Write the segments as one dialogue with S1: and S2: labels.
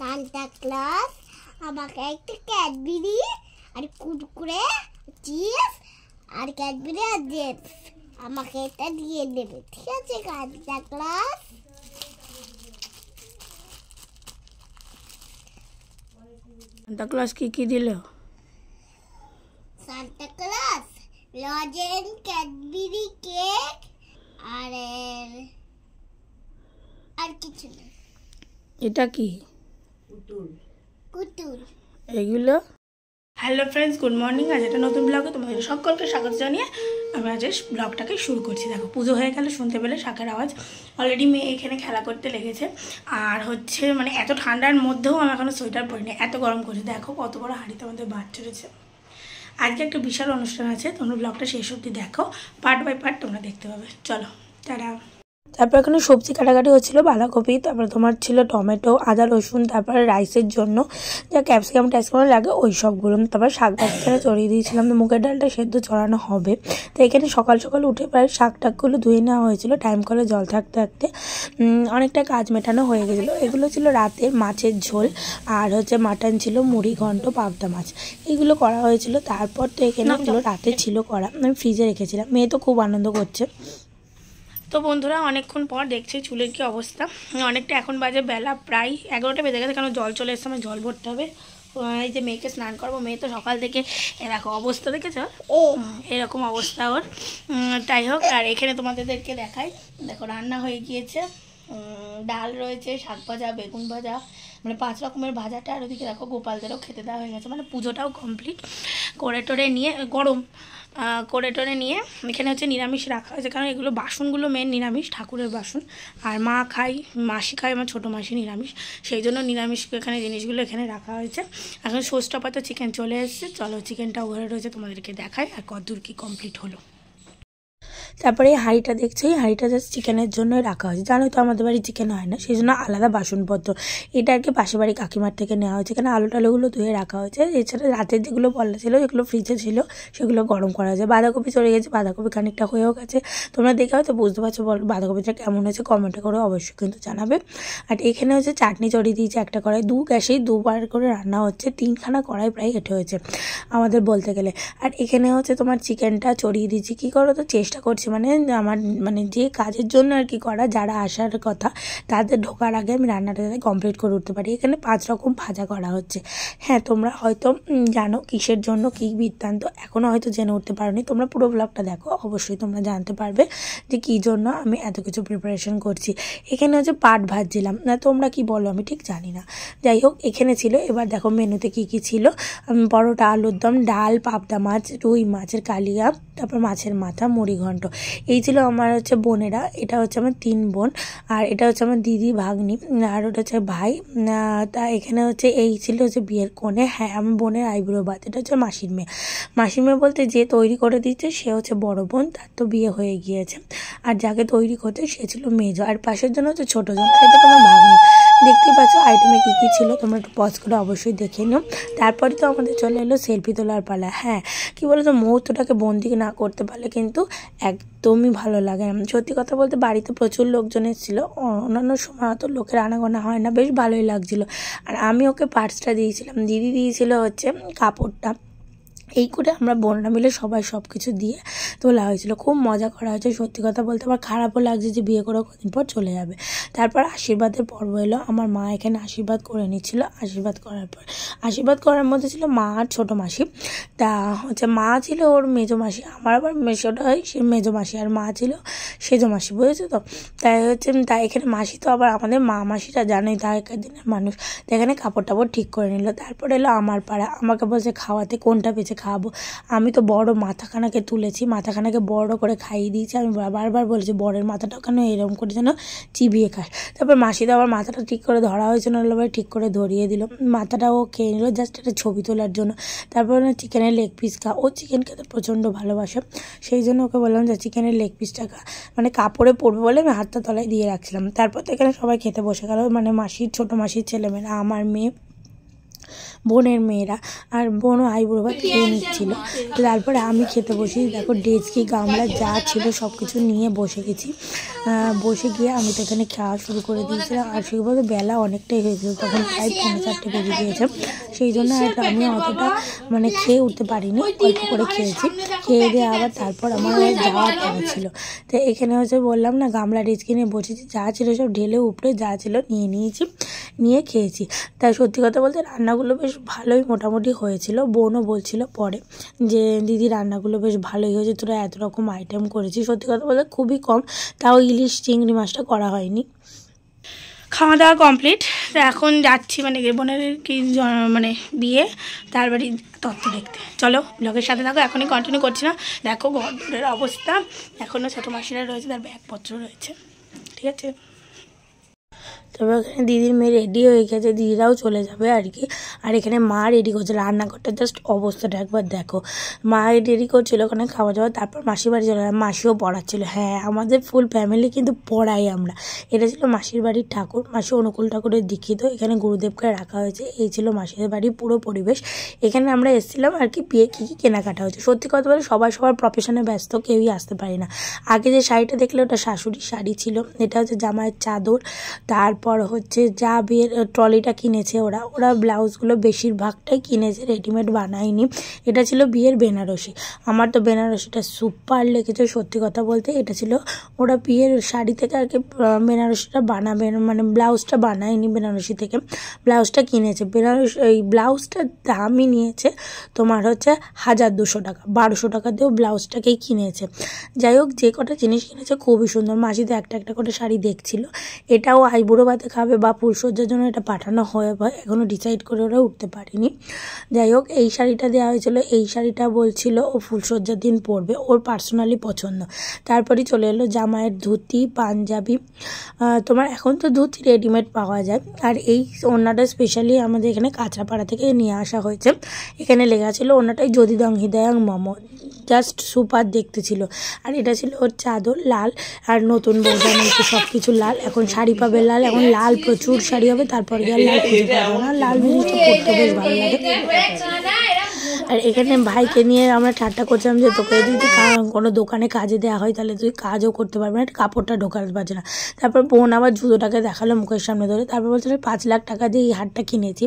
S1: Santa Claus আমাকে একটা Cadbury আর Kurkure chips আর Cadbury আর James আমাকে এটা দিয়ে দেবে, ঠিক আছে সান্তা ক্লজ?
S2: সান্তা ক্লজ কি দিল?
S1: সান্তা ক্লজ লজেন, ক্যাডবেরি, কেক আর কিছু না।
S2: এটা কি?
S1: কুতুল।
S2: এগুলো। Hello friends, good morning. আজ একটা নতুন ব্লগে তোমাদের সকলকে স্বাগত জানিয়ে আমি আজ ব্লগটাকে শুরু করছি। দেখো পুজো হয়ে গেলে শুনতে পেলে শাকের আওয়াজ। অলরেডি মেয়ে এখানে খেলা করতে লেগেছে। আর হচ্ছে মানে এত ঠান্ডার মধ্যেও আমি এখনও সোয়েটার পরিনি, এত গরম করছে। দেখো কত বড় হাঁড়িতে আমাদের ভাত চড়েছে। আজকে একটা বিশাল অনুষ্ঠান আছে, তোমরা ব্লগটা শেষ অবধি দেখো, পার্ট বাই পার্ট তোমরা দেখতে পাবে। চলো টাটা। তারপর এখানে সবজি কাটাকাটি হচ্ছিলো, বাঁধাকপি, তারপরে তোমার ছিল টমেটো, আদা রসুন, তারপরে রাইসের জন্য যা ক্যাপসিকাম ট্যাপসিকাম লাগে ওই সবগুলো। তারপর শাক এখানে চড়িয়ে দিয়েছিলাম, তো মুগের ডালটা সেদ্ধ চড়ানো হবে। তো এখানে সকাল সকাল উঠে প্রায় শাক টাকগুলো ধুয়ে নেওয়া হয়েছিল, টাইম কলে জল থাকতে থাকতে অনেকটা কাজ মেটানো হয়ে গেছিলো। এগুলো ছিল রাতে মাছের ঝোল, আর হচ্ছে মাটন ছিল, মুড়ি ঘন্ট, পাবদা মাছ, এগুলো করা হয়েছিল। তারপর তো এখানে এগুলো রাতে ছিল করা, আমি ফ্রিজে রেখেছিলাম। মেয়ে তো খুব আনন্দ করছে। তো বন্ধুরা অনেকক্ষণ পর দেখছি চুলের কি অবস্থা। অনেকটা এখন বাজে বেলা প্রায় 11টা বেজে গেছে, কারণ জল চলে এসে আমার জল ভরতে হবে। এই যে মেয়েকে স্নান করবো, মেয়ে তো সকাল থেকে এরকম অবস্থা দেখেছ, এরকম অবস্থা ওর। তাই হোক, আর এখানে তোমাদেরকে দেখাই, দেখো রান্না হয়ে গিয়েছে, ডাল রয়েছে, শাক ভাজা, বেগুন ভাজা, মানে 5 রকমের ভাজাটা। আর ওদিকে দেখো গোপালদেরও খেতে দেওয়া হয়ে গেছে, মানে পুজোটাও কমপ্লিট করে টোরে নিয়ে গরম করে টোরে নিয়ে এখানে হচ্ছে নিরামিষ রাখা হয়েছে, কারণ এগুলো বাসনগুলো মেন নিরামিষ, ঠাকুরের বাসন। আর মা খাই, মাসি খায়, আমার ছোটো মাসি নিরামিষ, সেই জন্য নিরামিষ এখানে জিনিসগুলো এখানে রাখা হয়েছে। এখন ষষ্ঠপাতে চিকেন চলে এসেছে, চলো চিকেনটাও ঘরে রয়েছে, তোমাদেরকে দেখাই আর কতদূর কি কমপ্লিট হলো। তারপরে এই হাঁড়িটা দেখছি, এই হাঁড়িটা জাস্ট চিকেনের জন্যই রাখা হয়েছে। জানোই তো আমাদের বাড়ি চিকেন হয় না, সেই জন্য আলাদা বাসনপত্র। এটা আর কি পাশের বাড়ি কাকিমার থেকে নেওয়া হয়েছে। এখানে আলু টালুগুলো ধুয়ে রাখা হয়েছে। এছাড়া রাতের যেগুলো বলা ছিল, যেগুলো ফ্রিজে ছিল, সেগুলো গরম করা হয়েছে। বাঁধাকপি চলে গেছে, বাঁধাকপি খানিকটা হয়েও গেছে। তোমরা দেখে হয়তো বুঝতে পারছো বাঁধাকপিটা কেমন হয়েছে, কমেন্টে করে অবশ্যই কিন্তু জানাবে। আর এখানে হচ্ছে চাটনি চড়িয়ে দিয়েছে একটা কড়াই, গ্যাসেই 2বার করে রান্না হচ্ছে, 3খানা কড়াই প্রায় হেঁটে হয়েছে আমাদের বলতে গেলে। আর এখানে হচ্ছে তোমার চিকেনটা চড়িয়ে দিয়েছি। কী করো তো, চেষ্টা করছি মানে আমার মানে যে কাজের জন্য আর কি করা, যারা আসার কথা তাদের ঢোকার আগে আমি রান্নাটা যাতে কমপ্লিট করে উঠতে পারি। এখানে 5 রকম ভাজা করা হচ্ছে। হ্যাঁ, তোমরা হয়তো জানো কিসের জন্য, কী বৃত্তান্ত, এখনও হয়তো জেনে উঠতে পারোনি। তোমরা পুরো ব্লগটা দেখো, অবশ্যই তোমরা জানতে পারবে যে কী জন্য আমি এত কিছু প্রিপারেশন করছি। এখানে হচ্ছে পাট ভাজছিলাম না, তোমরা কি বলো আমি ঠিক জানি না। যাই হোক, এখানে ছিল। এবার দেখো মেনুতে কী কী ছিল। পরোটা, আলুর দম, ডাল, পাবদা মাছ, রুই মাছের কালিয়া, তারপর মাছের মাথা, মুড়ি ঘন্ট। এই ছিল আমার হচ্ছে বোনেরা। এটা হচ্ছে আমার 3 বোন, আর এটা হচ্ছে আমার দিদি ভাগ্নি, আর ওটা হচ্ছে ভাই। তা এখানে হচ্ছে এই ছিল হচ্ছে বিয়ের কোণে। হ্যাঁ, আমার বোনের আইব্রো বাদ। এটা হচ্ছে মাসির মেয়ে। মাসির মেয়ে বলতে যে তৈরি করে দিচ্ছে সে হচ্ছে বড় বোন, তার তো বিয়ে হয়ে গিয়েছে। আর যাকে তৈরি করতে সে ছিল মেজো, আর পাশের জন্য হচ্ছে ছোটো জন, এটা তোমার ভাগ্নি। দেখতেই পাচ্ছ আইটেমে কী কী ছিল, তোমরা একটু পজ করে অবশ্যই দেখে নিও। তারপরে তো আমাদের চলে এলো সেলফি তোলার পালা। হ্যাঁ, কী বলো তো, মুহূর্তটাকে বন্দি না করতে পারলে কিন্তু একদমই ভালো লাগে না। সত্যি কথা বলতে বাড়িতে প্রচুর লোকজন এসেছিল, অন্যান্য সময় অত লোকের আনাগোনা হয় না, বেশ ভালোই লাগছিলো। আর আমি ওকে পার্সটা দিয়েছিলাম, দিদি দিয়েছিল হচ্ছে কাপড়টা। এই করে আমরা বোনরা মিলে সবাই সব কিছু দিয়ে তোলা হয়েছিল, খুব মজা করা হয়েছে। সত্যি কথা বলতে আমার খারাপও লাগছে যে বিয়ে করে কদিন পর চলে যাবে। তারপর আশীর্বাদের পর্ব এলো, আমার মা এখানে আশীর্বাদ করে নিচ্ছিল। আশীর্বাদ করার পর আশীর্বাদ করার মধ্যে ছিল মা আর ছোটো মাসি। তা হচ্ছে মা ছিল ওর মেজো মাসি, আমার আবার মেশোটা হয় সে মেজো মাসি, আর মা ছিল সেজো মাসি, বুঝেছো তো। তাই হচ্ছে তাই এখানে মাসি তো আবার আমাদের মা মাসিটা জানোই আগেকার দিনের মানুষ। তো এখানে কাপড় টাপড় ঠিক করে নিল। তারপর এলো আমার পাড়া, আমাকে বলছে খাওয়াতে, কোনটা বেছে খাওয়াবো। আমি তো বড় মাথাখানাকে তুলেছি, মাথাখানাকে বড় করে খাইয়ে দিয়েছি। আমি বারবার বলেছি বরের মাথাটাও কেন এরকম করে যেন চিবিয়ে খাস। তারপর মাসি তো আবার মাথাটা ঠিক করে ধরা হয়েছিল, আবার ঠিক করে ধরিয়ে দিল। মাথাটাও খেয়ে নিল জাস্ট একটা ছবি তোলার জন্য। তারপর চিকেনের লেগ পিস খা, ও চিকেন খেতে প্রচণ্ড ভালোবাসে, সেই জন্য ওকে বললাম যে চিকেনের লেগ পিসটা খা, মানে কাপড়ে পড়বে বলে আমি হাতটা তলায় দিয়ে রাখছিলাম। তারপর তো এখানে সবাই খেতে বসে গেল, মানে মাসির ছোটো মাসির ছেলেমেয়েরা, আমার মেয়ে, বোনের মেয়েরা, আর বোনও আইবুড়ো ভাত খেয়ে নিচ্ছিলো। তো তারপরে আমি খেতে বসি, দেখো ডেচকি গামলা যা ছিল সব কিছু নিয়ে বসে গেছি। বসে গিয়ে আমি তো এখানে খাওয়া শুরু করে দিয়েছিলাম, আর সেই বলতে বেলা অনেকটাই হয়েছিল, তখন প্রায় 3:30 বেজে গিয়েছে। সেই জন্য হয়তো আমি অতটা মানে খেয়ে উঠতে পারিনি, অল্প করে খেয়েছি। খেয়ে দিয়ে আবার তারপর আমার যাওয়ার পড়া ছিল। তো এখানে হচ্ছে বললাম না, গামলা ডেচকি নিয়ে বসেছি, যা ছিল সব ঢেলে উপরে যা ছিল নিয়ে নিয়েছি, নিয়ে খেয়েছি। তাই সত্যি কথা বলতে রান্নাগুলো বেশ ভালোই মোটামুটি হয়েছিল। বোনও বলছিল পরে যে দিদি রান্নাগুলো বেশ ভালোই হয়েছে, তোরা এত রকম আইটেম করেছিস। সত্যি কথা বলতে খুবই কম, তাও ইলিশ চিংড়ি মাছটা করা হয়নি। খাওয়া দাওয়া কমপ্লিট। তো এখন যাচ্ছি মানে বোনের কি মানে বিয়ে, তার বাড়ি তত্ত্ব দেখতে। চলো ব্লগের সাথে থাকো, এখনই কন্টিনিউ করছি না। দেখো ঘরের অবস্থা, এখনও ছোটো মাসিরা রয়েছে, তার ব্যাগপত্র রয়েছে, ঠিক আছে। তবে ওখানে দিদির মেয়ে রেডি হয়ে গেছে, দিদিরাও চলে যাবে আর কি। আর এখানে মা রেডি করছে, রান্নাঘরটা জাস্ট অবস্থাটা একবার দেখো। মা রেডি করছিল ওখানে খাওয়া দাওয়া, তারপর মাসির বাড়ি চলে গেলাম, মাসিও পড়াচ্ছিল। হ্যাঁ, আমাদের ফুল ফ্যামিলি কিন্তু পড়াই আমরা। এটা ছিল মাসির বাড়ির ঠাকুর, মাসি অনুকূল ঠাকুরের দীক্ষিত। এখানে গুরুদেবকে রাখা হয়েছে। এই ছিল মাসির বাড়ির পুরো পরিবেশ। এখানে আমরা এসেছিলাম আর কি, বিয়ে কী কী কেনাকাটা হয়েছে। সত্যি কথা বলে সবাই সবার প্রফেশনে ব্যস্ত, কেউই আসতে পারে না। আগে যে শাড়িটা দেখলে ওটা শাশুড়ির শাড়ি ছিল, এটা হচ্ছে জামাইয়ের চাদর। তারপর হচ্ছে যা বিয়ের ট্রলিটা কিনেছে ওরা ব্লাউজগুলো বেশিরভাগটাই কিনেছে, রেডিমেড বানায়নি। এটা ছিল বিয়ের বেনারসি। আমার তো বেনারসিটা সুপার লেগেছে সত্যি কথা বলতে। এটা ছিল ওরা বিয়ের শাড়ি থেকে আর কি বেনারসিটা বানাবে, মানে ব্লাউজটা বানায়নি বেনারসি থেকে, ব্লাউজটা কিনেছে। বেনারসি এই ব্লাউজটার দামই নিয়েছে তোমার হচ্ছে 1200 টাকা, 1200 টাকা দিয়েও ব্লাউজটাকেই কিনেছে। যাই হোক, যে কটা জিনিস কিনেছে খুবই সুন্দর। মাসি তো একটা একটা করে শাড়ি দেখছিল। এটাও আইবুড়ো ভাতে খাবে বা ফুলসজ্জার জন্য এটা পাঠানো হয়, এখনও ডিসাইড করে ওরা উঠতে পারেনি। যাই হোক, এই শাড়িটা দেওয়া হয়েছিল, এই শাড়িটা বলছিল ও ফুলসজ্জার দিন পরবে, ওর পার্সোনালি পছন্দ। তারপরে চলে এলো জামাইয়ের ধুতি, পাঞ্জাবি। তোমার এখন তো ধুতি রেডিমেড পাওয়া যায়, আর এই ওড়নাটা স্পেশালি আমাদের এখানে কাঁচরাপাড়া থেকে নিয়ে আসা হয়েছে। এখানে লেখা ছিল ওড়নাটাই যদিদং হৃদয়ং মম, জাস্ট সুপার দেখতে ছিল। আর এটা ছিল ওর চাদর লাল, আর নতুন বউটা নিয়েছে সব কিছু লাল। এখন শাড়ি পাবে লাল, এখন লাল প্রচুর শাড়ি হবে, তারপর গিয়ে লাল খুঁজে পাবো না। লাল জিনিসটা পরতে বেশ ভালো লাগে। আর এখানে ভাইকে নিয়ে আমরা ঠাট্টা করছিলাম যে তোকে যদি কোনো দোকানে কাজে দেওয়া হয় তাহলে তুই কাজও করতে পারবি না, কাপড়টা ঢোকাতে পারছে না। তারপর বোন আবার জুতোটাকে দেখালো মুখের সামনে ধরে, তারপর বলছিল 5 লাখ টাকা দিয়ে এই হারটা কিনেছি।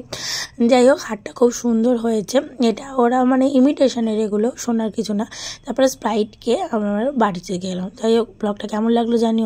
S2: যাই হোক, হারটা খুব সুন্দর হয়েছে। এটা ওরা মানে ইমিটেশনের, এগুলো সোনার কিছু না। তারপরে স্প্রাইটকে আমরা বাড়িতে গেলাম। যাই হোক, ব্লগটা কেমন লাগলো জানিও।